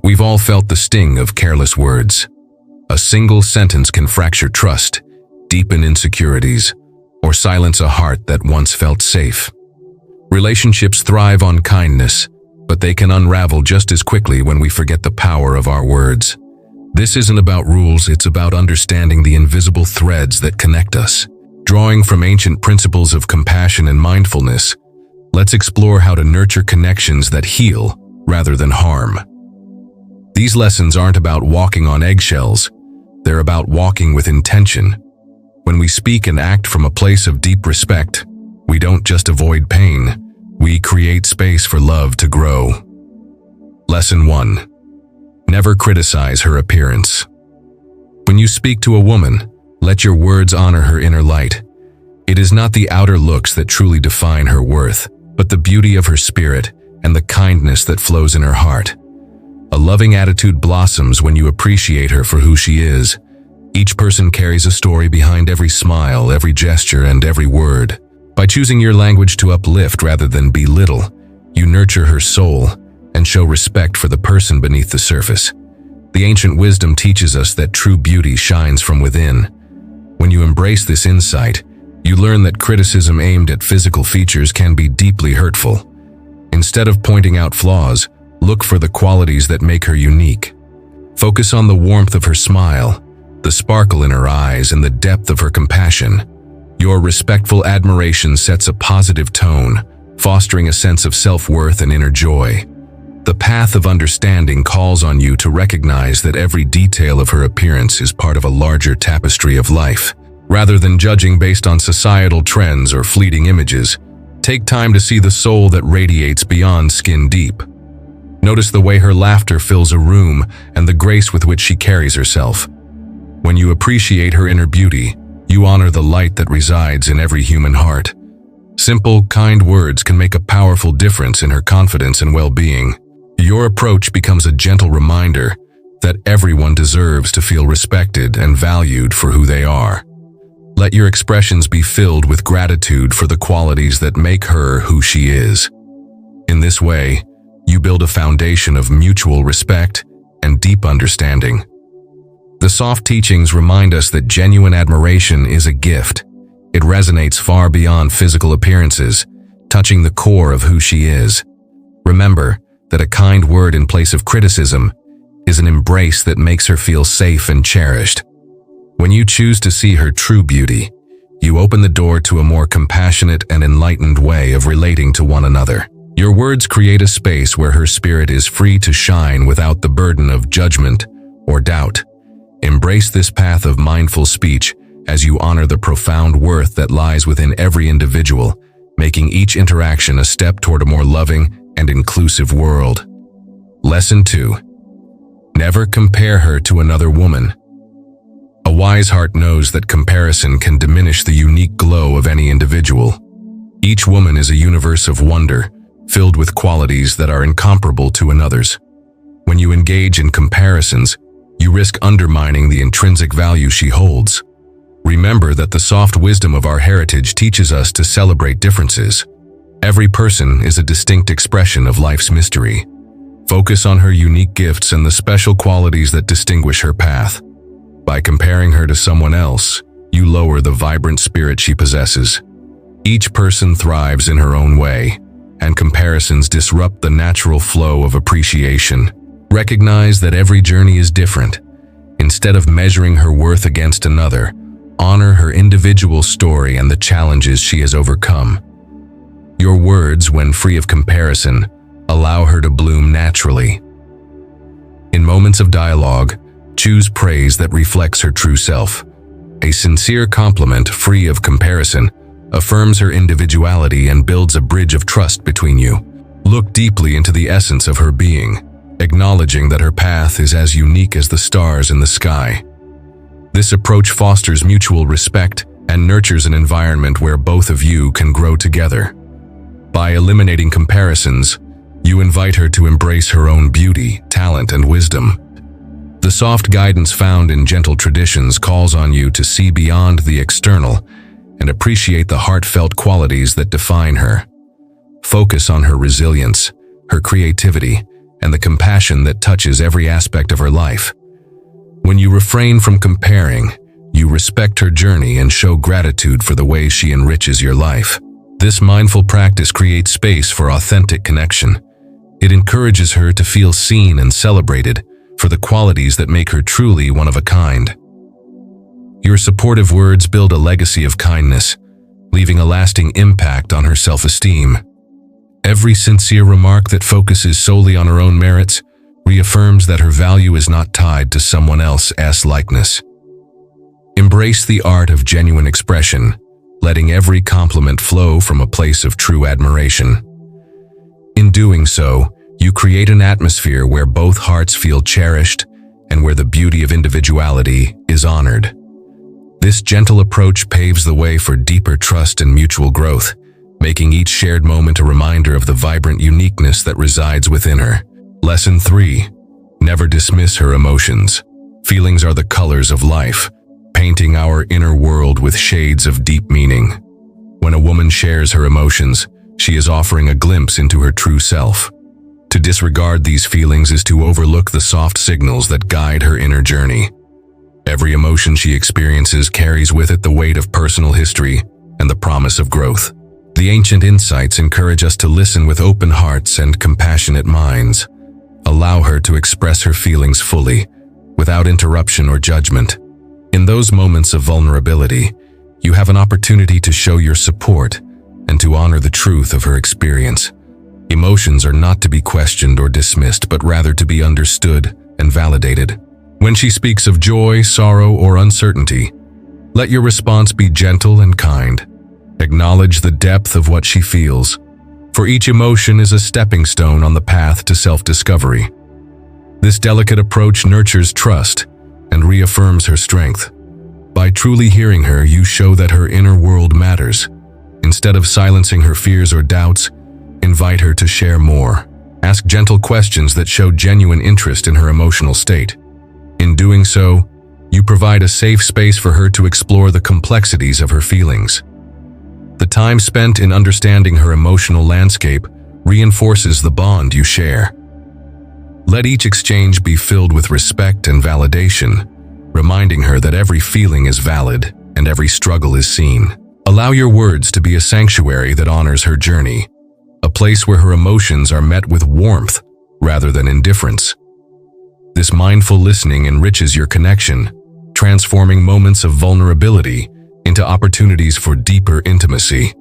We've all felt the sting of careless words. A single sentence can fracture trust, deepen insecurities, or silence a heart that once felt safe. Relationships thrive on kindness, but they can unravel just as quickly when we forget the power of our words. This isn't about rules, it's about understanding the invisible threads that connect us. Drawing from ancient principles of compassion and mindfulness, let's explore how to nurture connections that heal rather than harm. These lessons aren't about walking on eggshells, they're about walking with intention. When we speak and act from a place of deep respect, we don't just avoid pain, we create space for love to grow. Lesson 1. Never criticize her appearance. When you speak to a woman, let your words honor her inner light. It is not the outer looks that truly define her worth, but the beauty of her spirit and the kindness that flows in her heart. A loving attitude blossoms when you appreciate her for who she is. Each person carries a story behind every smile, every gesture, and every word. By choosing your language to uplift rather than belittle, you nurture her soul and show respect for the person beneath the surface. The ancient wisdom teaches us that true beauty shines from within. When you embrace this insight, you learn that criticism aimed at physical features can be deeply hurtful. Instead of pointing out flaws, look for the qualities that make her unique. Focus on the warmth of her smile, the sparkle in her eyes, and the depth of her compassion. Your respectful admiration sets a positive tone, fostering a sense of self-worth and inner joy. The path of understanding calls on you to recognize that every detail of her appearance is part of a larger tapestry of life. Rather than judging based on societal trends or fleeting images, take time to see the soul that radiates beyond skin deep. Notice the way her laughter fills a room and the grace with which she carries herself. When you appreciate her inner beauty, you honor the light that resides in every human heart. Simple, kind words can make a powerful difference in her confidence and well-being. Your approach becomes a gentle reminder that everyone deserves to feel respected and valued for who they are. Let your expressions be filled with gratitude for the qualities that make her who she is. In this way, you build a foundation of mutual respect and deep understanding. The soft teachings remind us that genuine admiration is a gift. It resonates far beyond physical appearances, touching the core of who she is. Remember that a kind word in place of criticism is an embrace that makes her feel safe and cherished. When you choose to see her true beauty, you open the door to a more compassionate and enlightened way of relating to one another. Your words create a space where her spirit is free to shine without the burden of judgment or doubt. Embrace this path of mindful speech as you honor the profound worth that lies within every individual, making each interaction a step toward a more loving and inclusive world. Lesson 2. Never compare her to another woman. A wise heart knows that comparison can diminish the unique glow of any individual. Each woman is a universe of wonder, filled with qualities that are incomparable to another's. When you engage in comparisons, you risk undermining the intrinsic value she holds. Remember that the soft wisdom of our heritage teaches us to celebrate differences. Every person is a distinct expression of life's mystery. Focus on her unique gifts and the special qualities that distinguish her path. By comparing her to someone else, you lower the vibrant spirit she possesses. Each person thrives in her own way, and comparisons disrupt the natural flow of appreciation. Recognize that every journey is different. Instead of measuring her worth against another, honor her individual story and the challenges she has overcome. Your words, when free of comparison, allow her to bloom naturally. In moments of dialogue, choose praise that reflects her true self. A sincere compliment, free of comparison, affirms her individuality and builds a bridge of trust between you. Look deeply into the essence of her being, acknowledging that her path is as unique as the stars in the sky. This approach fosters mutual respect and nurtures an environment where both of you can grow together. By eliminating comparisons, you invite her to embrace her own beauty, talent, and wisdom. The soft guidance found in gentle traditions calls on you to see beyond the external and appreciate the heartfelt qualities that define her. Focus on her resilience, her creativity, and the compassion that touches every aspect of her life. When you refrain from comparing, you respect her journey and show gratitude for the ways she enriches your life. This mindful practice creates space for authentic connection. It encourages her to feel seen and celebrated for the qualities that make her truly one of a kind. Your supportive words build a legacy of kindness, leaving a lasting impact on her self-esteem. Every sincere remark that focuses solely on her own merits reaffirms that her value is not tied to someone else's likeness. Embrace the art of genuine expression, letting every compliment flow from a place of true admiration. In doing so, you create an atmosphere where both hearts feel cherished and where the beauty of individuality is honored. This gentle approach paves the way for deeper trust and mutual growth, making each shared moment a reminder of the vibrant uniqueness that resides within her. Lesson 3. Never dismiss her emotions. Feelings are the colors of life, painting our inner world with shades of deep meaning. When a woman shares her emotions, she is offering a glimpse into her true self. To disregard these feelings is to overlook the soft signals that guide her inner journey. Every emotion she experiences carries with it the weight of personal history and the promise of growth. The ancient insights encourage us to listen with open hearts and compassionate minds. Allow her to express her feelings fully, without interruption or judgment. In those moments of vulnerability, you have an opportunity to show your support and to honor the truth of her experience. Emotions are not to be questioned or dismissed, but rather to be understood and validated. When she speaks of joy, sorrow, or uncertainty, let your response be gentle and kind. Acknowledge the depth of what she feels, for each emotion is a stepping stone on the path to self-discovery. This delicate approach nurtures trust and reaffirms her strength. By truly hearing her, you show that her inner world matters. Instead of silencing her fears or doubts, invite her to share more. Ask gentle questions that show genuine interest in her emotional state. In doing so, you provide a safe space for her to explore the complexities of her feelings. The time spent in understanding her emotional landscape reinforces the bond you share. Let each exchange be filled with respect and validation, reminding her that every feeling is valid and every struggle is seen. Allow your words to be a sanctuary that honors her journey, a place where her emotions are met with warmth rather than indifference. This mindful listening enriches your connection, transforming moments of vulnerability into opportunities for deeper intimacy.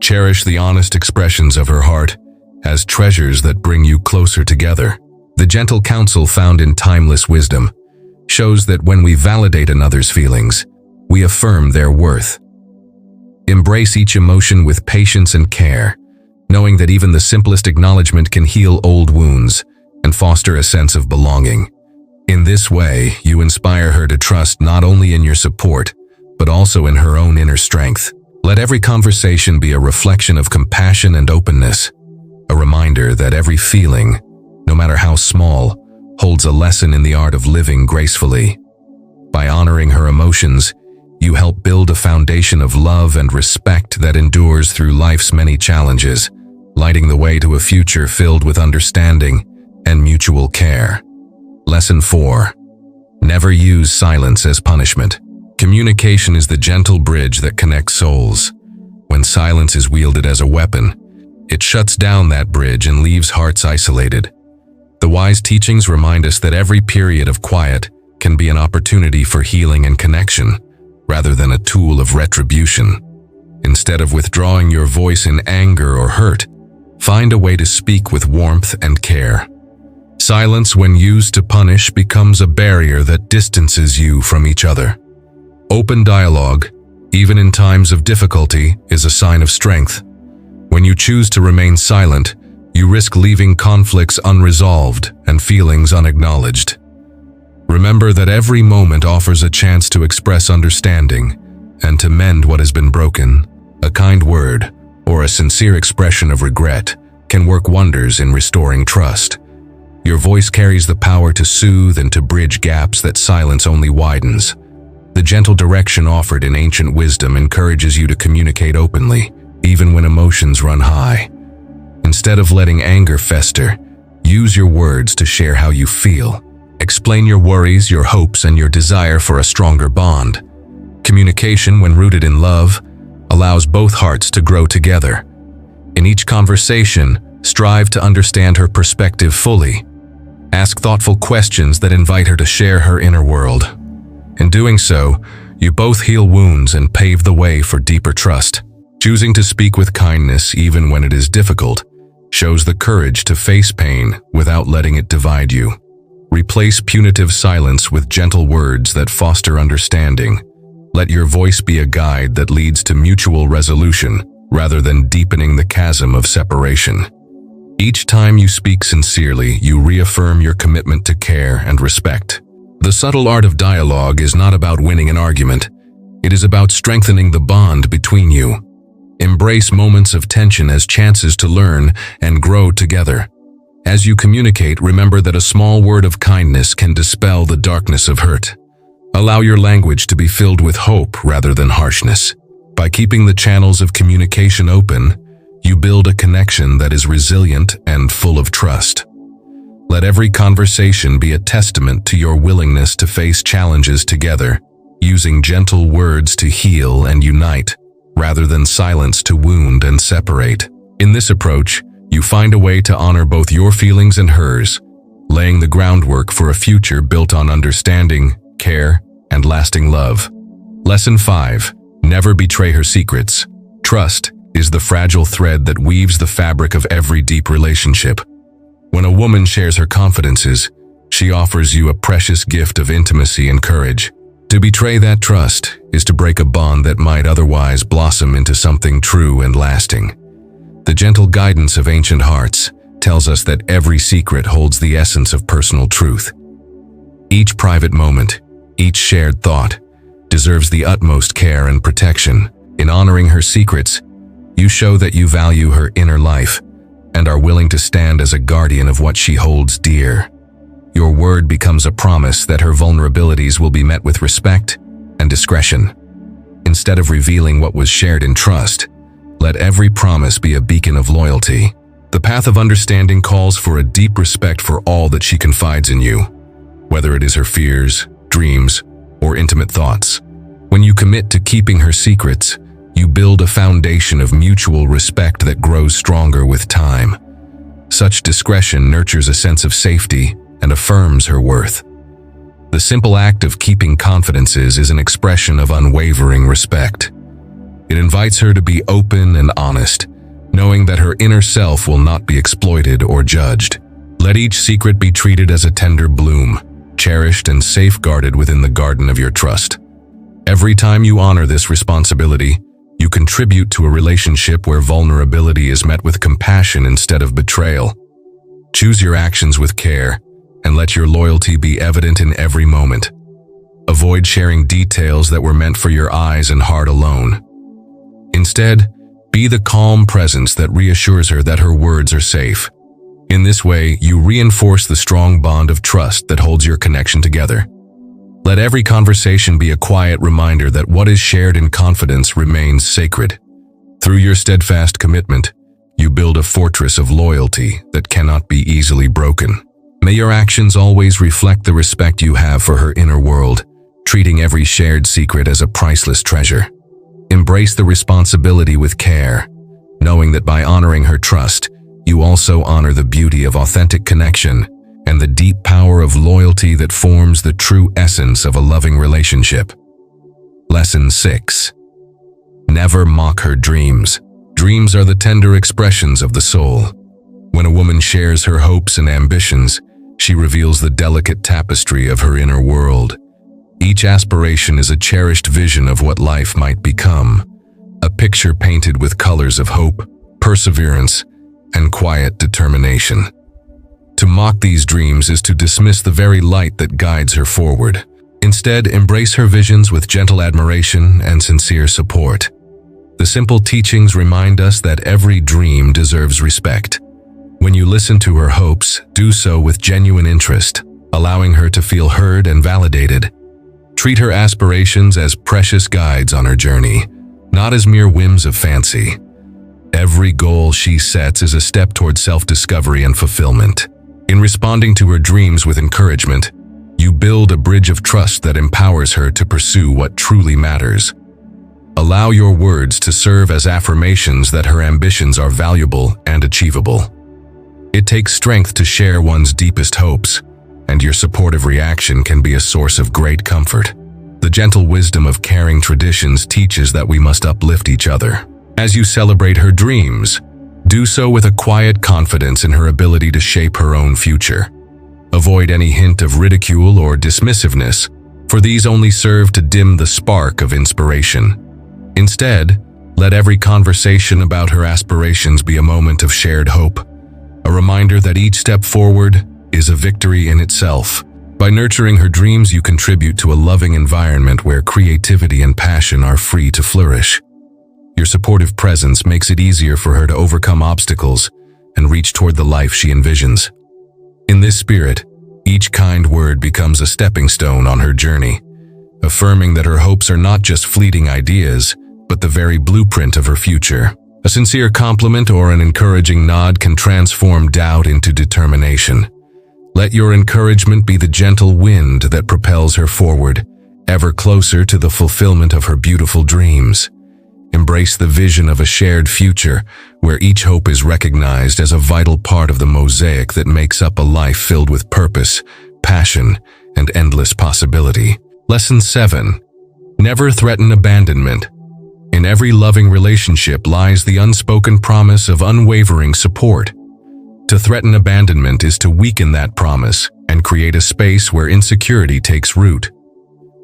Cherish the honest expressions of her heart as treasures that bring you closer together. The gentle counsel found in timeless wisdom shows that when we validate another's feelings, we affirm their worth. Embrace each emotion with patience and care, knowing that even the simplest acknowledgement can heal old wounds and foster a sense of belonging. In this way, you inspire her to trust not only in your support, but also in her own inner strength. Let every conversation be a reflection of compassion and openness, a reminder that every feeling, no matter how small, holds a lesson in the art of living gracefully. By honoring her emotions, you help build a foundation of love and respect that endures through life's many challenges, lighting the way to a future filled with understanding and mutual care. Lesson 4. Never use silence as punishment. Communication is the gentle bridge that connects souls. When silence is wielded as a weapon, it shuts down that bridge and leaves hearts isolated. The wise teachings remind us that every period of quiet can be an opportunity for healing and connection, rather than a tool of retribution. Instead of withdrawing your voice in anger or hurt, find a way to speak with warmth and care. Silence, when used to punish, becomes a barrier that distances you from each other. Open dialogue, even in times of difficulty, is a sign of strength. When you choose to remain silent, you risk leaving conflicts unresolved and feelings unacknowledged. Remember that every moment offers a chance to express understanding and to mend what has been broken. A kind word or a sincere expression of regret can work wonders in restoring trust. Your voice carries the power to soothe and to bridge gaps that silence only widens. The gentle direction offered in ancient wisdom encourages you to communicate openly, even when emotions run high. Instead of letting anger fester, Use your words to share how you feel. Explain your worries, your hopes, and your desire for a stronger bond. Communication, when rooted in love, allows both hearts to grow together. In each conversation, strive to understand her perspective fully. Ask thoughtful questions that invite her to share her inner world. In doing so, you both heal wounds and pave the way for deeper trust. Choosing to speak with kindness even when it is difficult shows the courage to face pain without letting it divide you. Replace punitive silence with gentle words that foster understanding. Let your voice be a guide that leads to mutual resolution rather than deepening the chasm of separation. Each time you speak sincerely, you reaffirm your commitment to care and respect. The subtle art of dialogue is not about winning an argument. It is about strengthening the bond between you. Embrace moments of tension as chances to learn and grow together. As you communicate, remember that a small word of kindness can dispel the darkness of hurt. Allow your language to be filled with hope rather than harshness. By keeping the channels of communication open, you build a connection that is resilient and full of trust. Let every conversation be a testament to your willingness to face challenges together, using gentle words to heal and unite, rather than silence to wound and separate. In this approach, you find a way to honor both your feelings and hers, laying the groundwork for a future built on understanding, care, and lasting love. Lesson 5. Never betray her secrets. Trust is the fragile thread that weaves the fabric of every deep relationship. When a woman shares her confidences, she offers you a precious gift of intimacy and courage. To betray that trust is to break a bond that might otherwise blossom into something true and lasting. The gentle guidance of ancient hearts tells us that every secret holds the essence of personal truth. Each private moment, each shared thought, deserves the utmost care and protection. In honoring her secrets, you show that you value her inner life and are willing to stand as a guardian of what she holds dear. Your word becomes a promise that her vulnerabilities will be met with respect and discretion. Instead of revealing what was shared in trust, let every promise be a beacon of loyalty. The path of understanding calls for a deep respect for all that she confides in you, whether it is her fears, dreams, or intimate thoughts. When you commit to keeping her secrets, you build a foundation of mutual respect that grows stronger with time. Such discretion nurtures a sense of safety and affirms her worth. The simple act of keeping confidences is an expression of unwavering respect. It invites her to be open and honest, knowing that her inner self will not be exploited or judged. Let each secret be treated as a tender bloom, cherished and safeguarded within the garden of your trust. Every time you honor this responsibility, you contribute to a relationship where vulnerability is met with compassion instead of betrayal. Choose your actions with care, and let your loyalty be evident in every moment. Avoid sharing details that were meant for your eyes and heart alone. Instead, be the calm presence that reassures her that her words are safe. In this way, you reinforce the strong bond of trust that holds your connection together. Let every conversation be a quiet reminder that what is shared in confidence remains sacred. Through your steadfast commitment, you build a fortress of loyalty that cannot be easily broken. May your actions always reflect the respect you have for her inner world, treating every shared secret as a priceless treasure. Embrace the responsibility with care, knowing that by honoring her trust, you also honor the beauty of authentic connection and the deep power of loyalty that forms the true essence of a loving relationship. Lesson 6. Never mock her dreams. Dreams are the tender expressions of the soul. When a woman shares her hopes and ambitions, she reveals the delicate tapestry of her inner world. Each aspiration is a cherished vision of what life might become, a picture painted with colors of hope, perseverance, and quiet determination. To mock these dreams is to dismiss the very light that guides her forward. Instead, embrace her visions with gentle admiration and sincere support. The simple teachings remind us that every dream deserves respect. When you listen to her hopes, do so with genuine interest, allowing her to feel heard and validated. Treat her aspirations as precious guides on her journey, not as mere whims of fancy. Every goal she sets is a step toward self-discovery and fulfillment. In responding to her dreams with encouragement, you build a bridge of trust that empowers her to pursue what truly matters. Allow your words to serve as affirmations that her ambitions are valuable and achievable. It takes strength to share one's deepest hopes, and your supportive reaction can be a source of great comfort. The gentle wisdom of caring traditions teaches that we must uplift each other. As you celebrate her dreams, do so with a quiet confidence in her ability to shape her own future. Avoid any hint of ridicule or dismissiveness, for these only serve to dim the spark of inspiration. Instead, let every conversation about her aspirations be a moment of shared hope, a reminder that each step forward is a victory in itself. By nurturing her dreams, you contribute to a loving environment where creativity and passion are free to flourish. Your supportive presence makes it easier for her to overcome obstacles and reach toward the life she envisions. In this spirit, each kind word becomes a stepping stone on her journey, affirming that her hopes are not just fleeting ideas, but the very blueprint of her future. A sincere compliment or an encouraging nod can transform doubt into determination. Let your encouragement be the gentle wind that propels her forward, ever closer to the fulfillment of her beautiful dreams. Embrace the vision of a shared future, where each hope is recognized as a vital part of the mosaic that makes up a life filled with purpose, passion, and endless possibility. Lesson 7. Never threaten abandonment. In every loving relationship lies the unspoken promise of unwavering support. To threaten abandonment is to weaken that promise and create a space where insecurity takes root.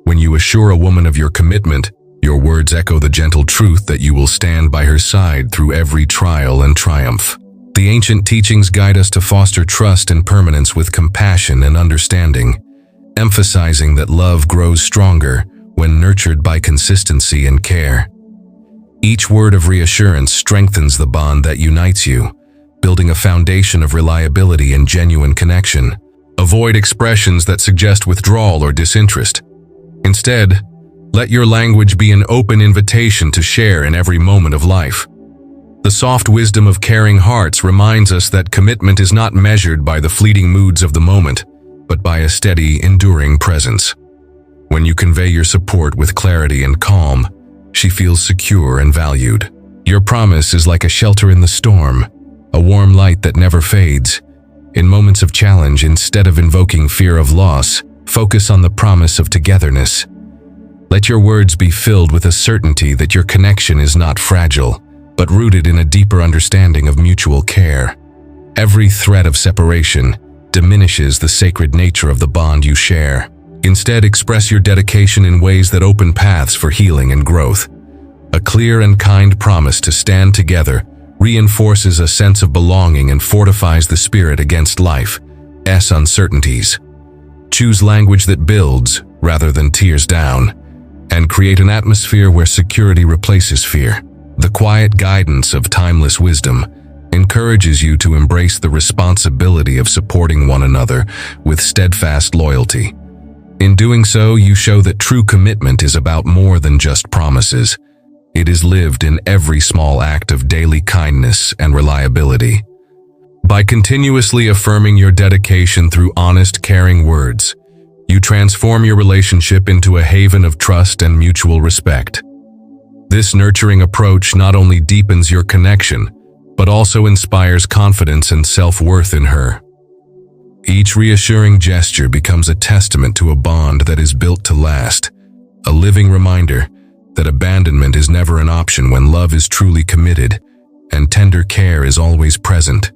When you assure a woman of your commitment, your words echo the gentle truth that you will stand by her side through every trial and triumph. The ancient teachings guide us to foster trust and permanence with compassion and understanding, emphasizing that love grows stronger when nurtured by consistency and care. Each word of reassurance strengthens the bond that unites you, building a foundation of reliability and genuine connection. Avoid expressions that suggest withdrawal or disinterest. Instead, let your language be an open invitation to share in every moment of life. The soft wisdom of caring hearts reminds us that commitment is not measured by the fleeting moods of the moment, but by a steady, enduring presence. When you convey your support with clarity and calm, she feels secure and valued. Your promise is like a shelter in the storm, a warm light that never fades. In moments of challenge, instead of invoking fear of loss, focus on the promise of togetherness. Let your words be filled with a certainty that your connection is not fragile, but rooted in a deeper understanding of mutual care. Every threat of separation diminishes the sacred nature of the bond you share. Instead, express your dedication in ways that open paths for healing and growth. A clear and kind promise to stand together reinforces a sense of belonging and fortifies the spirit against life's uncertainties. Choose language that builds rather than tears down, and create an atmosphere where security replaces fear. The quiet guidance of timeless wisdom encourages you to embrace the responsibility of supporting one another with steadfast loyalty. In doing so, you show that true commitment is about more than just promises. It is lived in every small act of daily kindness and reliability. By continuously affirming your dedication through honest, caring words, you transform your relationship into a haven of trust and mutual respect. This nurturing approach not only deepens your connection, but also inspires confidence and self-worth in her. Each reassuring gesture becomes a testament to a bond that is built to last, a living reminder that abandonment is never an option when love is truly committed and tender care is always present.